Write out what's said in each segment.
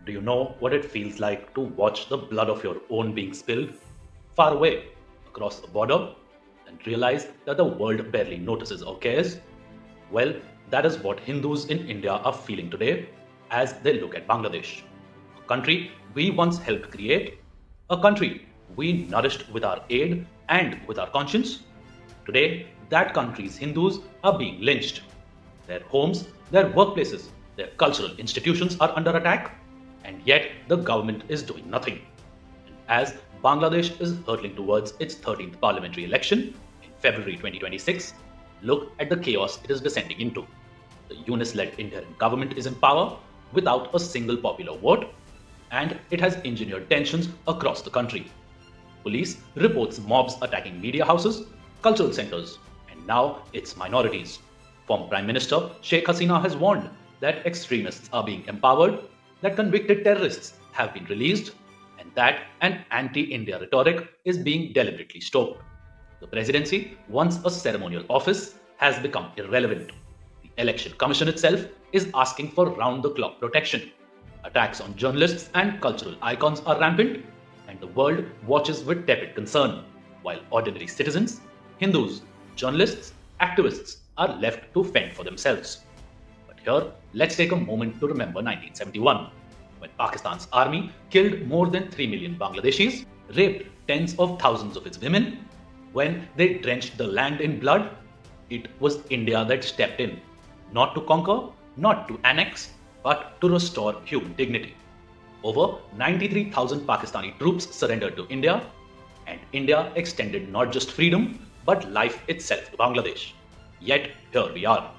Do you know what it feels like to watch the blood of your own being spilled far away across the border and realize that the world barely notices or cares? Well, that is what Hindus in India are feeling today as they look at Bangladesh, a country we once helped create, a country we nourished with our aid and with our conscience. Today, that country's Hindus are being lynched. Their homes, their workplaces, their cultural institutions are under attack, and yet the government is doing nothing. And as Bangladesh is hurtling towards its 13th parliamentary election in February 2026, look at the chaos it is descending into. The UNIS led interim government is in power without a single popular vote, and it has engineered tensions across the country. Police reports mobs attacking media houses, cultural centers, and now it's minorities. Former Prime Minister Sheikh Hasina has warned that extremists are being empowered, that convicted terrorists have been released, and that an anti India rhetoric is being deliberately stoked. The presidency, once a ceremonial office, has become irrelevant. The Election Commission itself is asking for round the clock protection. Attacks on journalists and cultural icons are rampant, and the world watches with tepid concern, while ordinary citizens, Hindus, journalists, activists are left to fend for themselves. But here, let's take a moment to remember 1971, when Pakistan's army killed more than 3 million Bangladeshis, raped tens of thousands of its women. When they drenched the land in blood, it was India that stepped in, not to conquer, not to annex, but to restore human dignity. Over 93,000 Pakistani troops surrendered to India, and India extended not just freedom, but life itself to Bangladesh. Yet here we are,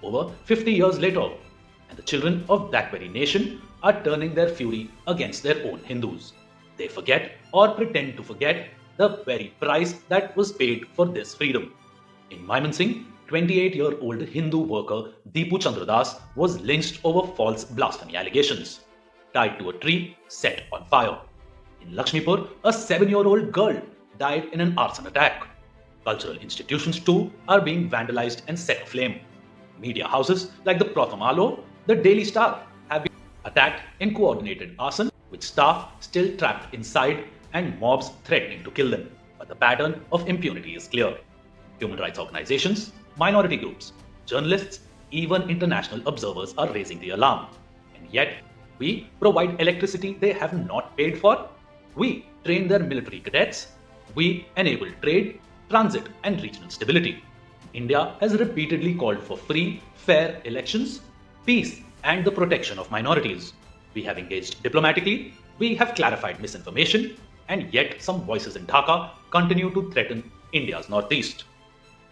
over 50 years later, and the children of that very nation are turning their fury against their own Hindus. They forget or pretend to forget the very price that was paid for this freedom. In Mymensingh, 28-year-old Hindu worker Deepu Chandradas was lynched over false blasphemy allegations, tied to a tree, set on fire. In Lakshmipur, a 7-year-old girl died in an arson attack. Cultural institutions too are being vandalized and set aflame. Media houses like the Pratham Alo, the Daily Star have been attacked in coordinated arson, with staff still trapped inside and mobs threatening to kill them. But the pattern of impunity is clear. Human rights organizations, minority groups, journalists, even international observers are raising the alarm. And yet, we provide electricity they have not paid for. We train their military cadets. We enable trade, transit, and regional stability. India has repeatedly called for free, fair elections, peace, and the protection of minorities. We have engaged diplomatically, we have clarified misinformation, and yet some voices in Dhaka continue to threaten India's northeast.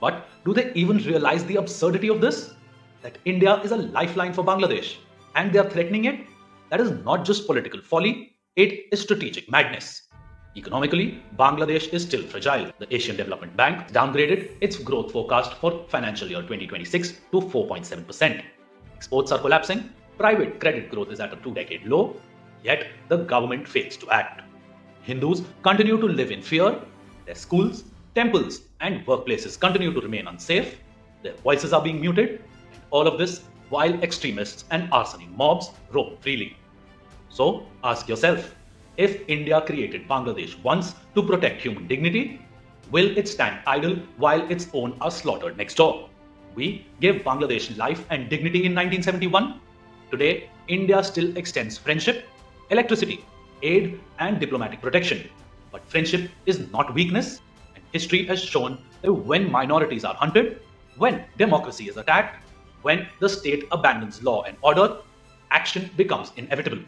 But do they even realize the absurdity of this? That India is a lifeline for Bangladesh, and they are threatening it? That is not just political folly, it is strategic madness. Economically, Bangladesh is still fragile. The Asian Development Bank downgraded its growth forecast for financial year 2026 to 4.7%. Exports are collapsing, private credit growth is at a two-decade low, yet the government fails to act. Hindus continue to live in fear, their schools, temples, and workplaces continue to remain unsafe, their voices are being muted, and all of this while extremists and arsoning mobs roam freely. So ask yourself, if India created Bangladesh once to protect human dignity, will it stand idle while its own are slaughtered next door? We gave Bangladesh life and dignity in 1971. Today, India still extends friendship, electricity, aid, and diplomatic protection. But friendship is not weakness, and history has shown that when minorities are hunted, when democracy is attacked, when the state abandons law and order, action becomes inevitable.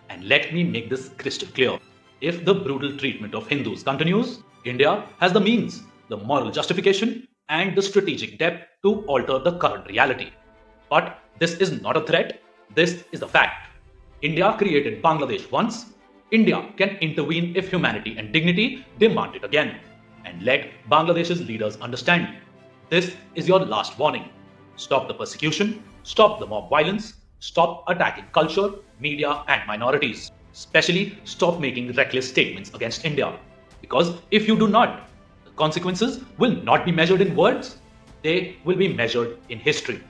And let me make this crystal clear. If the brutal treatment of Hindus continues, India has the means, the moral justification, and the strategic depth to alter the current reality. But this is not a threat, this is a fact. India created Bangladesh once. India can intervene if humanity and dignity demand it again. And let Bangladesh's leaders understand. This is your last warning. Stop the persecution, stop the mob violence, stop attacking culture, media, and minorities. Especially stop making reckless statements against India. Because if you do not, the consequences will not be measured in words, they will be measured in history.